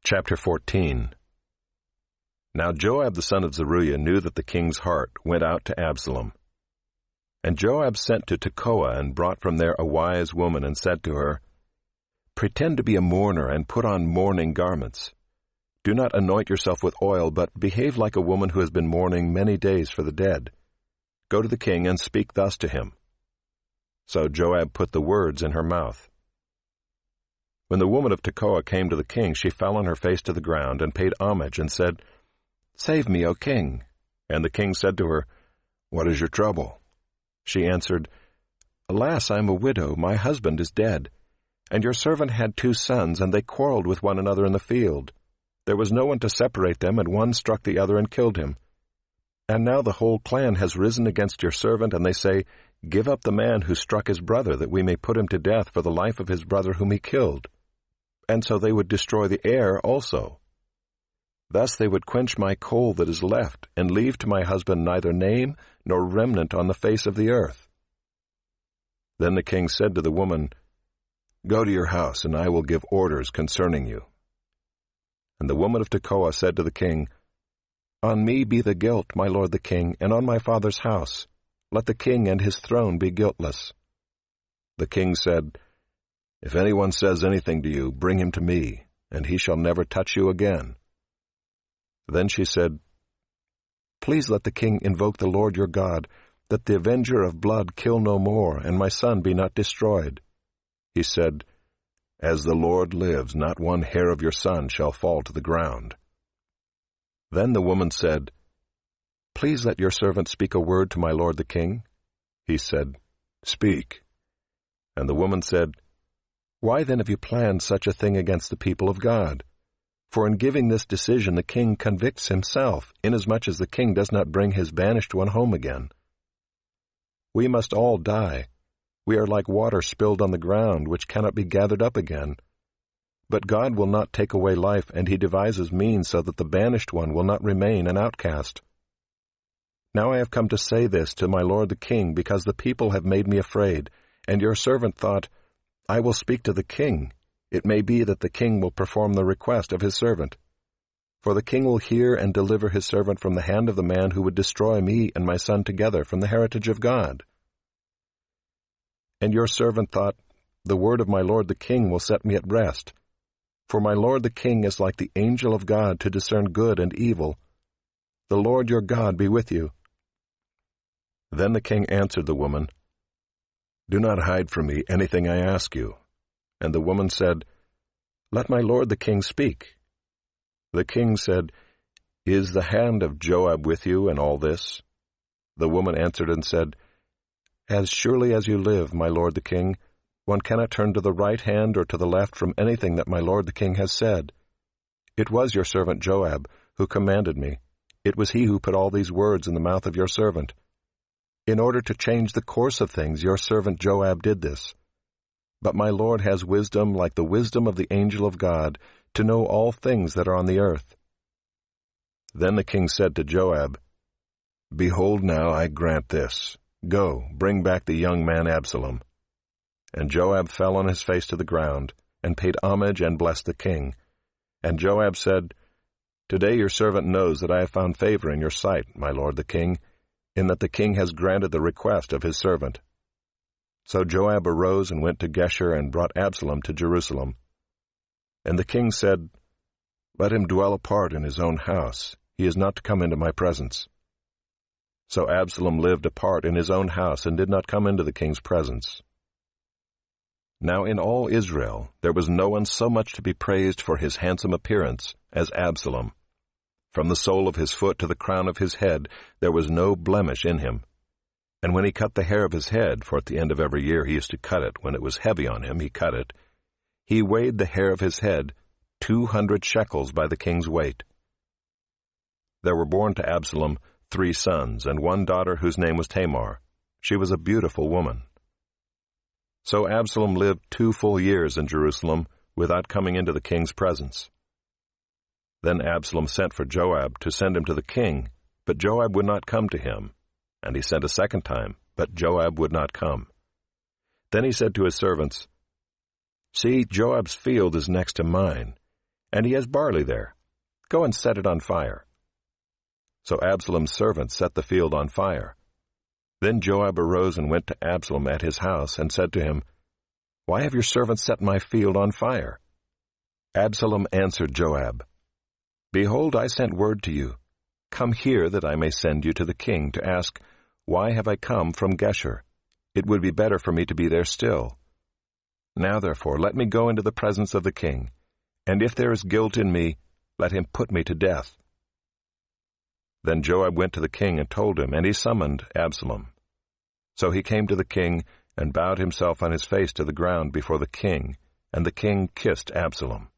Chapter 14. Now Joab the son of Zeruiah knew that the king's heart went out to Absalom. And Joab sent to Tekoa and brought from there a wise woman and said to her, Pretend to be a mourner and put on mourning garments. Do not anoint yourself with oil, but behave like a woman who has been mourning many days for the dead. Go to the king and speak thus to him. So Joab put the words in her mouth. When the woman of Tekoa came to the king, she fell on her face to the ground and paid homage and said, Save me, O king. And the king said to her, What is your trouble? She answered, Alas, I am a widow, my husband is dead. And your servant had 2 sons, and they quarreled with one another in the field. There was no one to separate them, and one struck the other and killed him. And now the whole clan has risen against your servant, and they say, Give up the man who struck his brother, that we may put him to death for the life of his brother whom he killed. And so they would destroy the heir also. Thus they would quench my coal that is left, and leave to my husband neither name nor remnant on the face of the earth. Then the king said to the woman, Go to your house, and I will give orders concerning you. And the woman of Tekoa said to the king, On me be the guilt, my lord the king, and on my father's house. Let the king and his throne be guiltless. The king said, If anyone says anything to you, bring him to me, and he shall never touch you again. Then she said, Please let the king invoke the Lord your God, that the avenger of blood kill no more, and my son be not destroyed. He said, As the Lord lives, not one hair of your son shall fall to the ground. Then the woman said, Please let your servant speak a word to my lord the king. He said, Speak. And the woman said, Why then have you planned such a thing against the people of God? For in giving this decision the king convicts himself, inasmuch as the king does not bring his banished one home again. We must all die. We are like water spilled on the ground, which cannot be gathered up again. But God will not take away life, and he devises means so that the banished one will not remain an outcast. Now I have come to say this to my lord the king, because the people have made me afraid, and your servant thought, I will speak to the king. It may be that the king will perform the request of his servant. For the king will hear and deliver his servant from the hand of the man who would destroy me and my son together from the heritage of God. And your servant thought, The word of my lord the king will set me at rest. For my lord the king is like the angel of God to discern good and evil. The Lord your God be with you. Then the king answered the woman, Do not hide from me anything I ask you. And the woman said, Let my lord the king speak. The king said, Is the hand of Joab with you in all this? The woman answered and said, As surely as you live, my lord the king, one cannot turn to the right hand or to the left from anything that my lord the king has said. It was your servant Joab who commanded me. It was he who put all these words in the mouth of your servant. In order to change the course of things, your servant Joab did this. But my Lord has wisdom like the wisdom of the angel of God, to know all things that are on the earth. Then the king said to Joab, Behold, now I grant this. Go, bring back the young man Absalom. And Joab fell on his face to the ground, and paid homage and blessed the king. And Joab said, Today your servant knows that I have found favor in your sight, my lord the king, in that the king has granted the request of his servant. So Joab arose and went to Geshur and brought Absalom to Jerusalem. And the king said, Let him dwell apart in his own house. He is not to come into my presence. So Absalom lived apart in his own house and did not come into the king's presence. Now in all Israel there was no one so much to be praised for his handsome appearance as Absalom. From the sole of his foot to the crown of his head there was no blemish in him. And when he cut the hair of his head, for at the end of every year he used to cut it, when it was heavy on him he cut it, he weighed the hair of his head 200 shekels by the king's weight. There were born to Absalom 3 sons, and 1 daughter whose name was Tamar. She was a beautiful woman. So Absalom lived 2 full years in Jerusalem without coming into the king's presence. Then Absalom sent for Joab to send him to the king, but Joab would not come to him. And he sent a second time, but Joab would not come. Then he said to his servants, See, Joab's field is next to mine. and he has barley there. Go and set it on fire." So Absalom's servants set the field on fire. Then Joab arose and went to Absalom at his house, and said to him, "Why have your servants set my field on fire?" Absalom answered Joab, "Behold, I sent word to you, 'Come here, that I may send you to the king, to ask, Why have I come from Geshur? It would be better for me to be there still. Now therefore let me go into the presence of the king, and if there is guilt in me, let him put me to death." Then Joab went to the king and told him, and he summoned Absalom. So he came to the king, and bowed himself on his face to the ground before the king, and the king kissed Absalom.